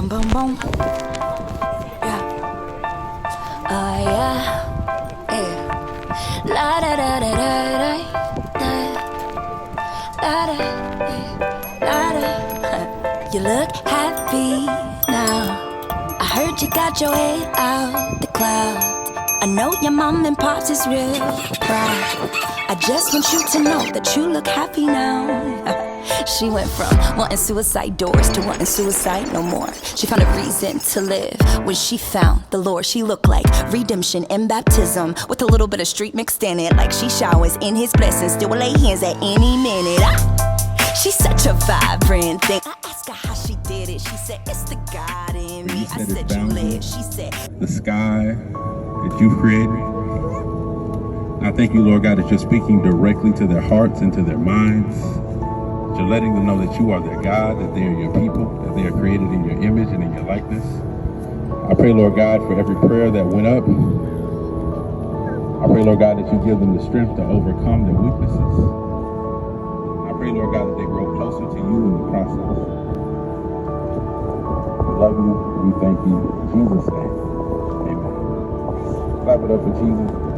Boom, boom, boom. Yeah. Yeah. Yeah. La da da da da da da da da. You look happy now. I heard you got your head out the clouds. I know your mom and pops is real proud. I just want you to know that you look happy now. She went from wanting suicide doors to wanting suicide no more. She found a reason to live when she found the Lord. She looked like redemption and baptism with a little bit of street mixed in it. Like she showers in his blessings, still will lay hands at any minute. She's such a vibrant thing. I asked her how she did it. She said, it's the God in me. I said, you live. She said, the sky that you've created. I thank you, Lord God, that you're speaking directly to their hearts and to their minds. You're letting them know that you are their God, that they are your people, that they are created in your image and in your likeness. I pray, Lord God, for every prayer that went up. I pray, Lord God, that you give them the strength to overcome their weaknesses. I pray, Lord God, that they grow closer to you in the process. We love you. We thank you. In Jesus' name, amen. Clap it up for Jesus.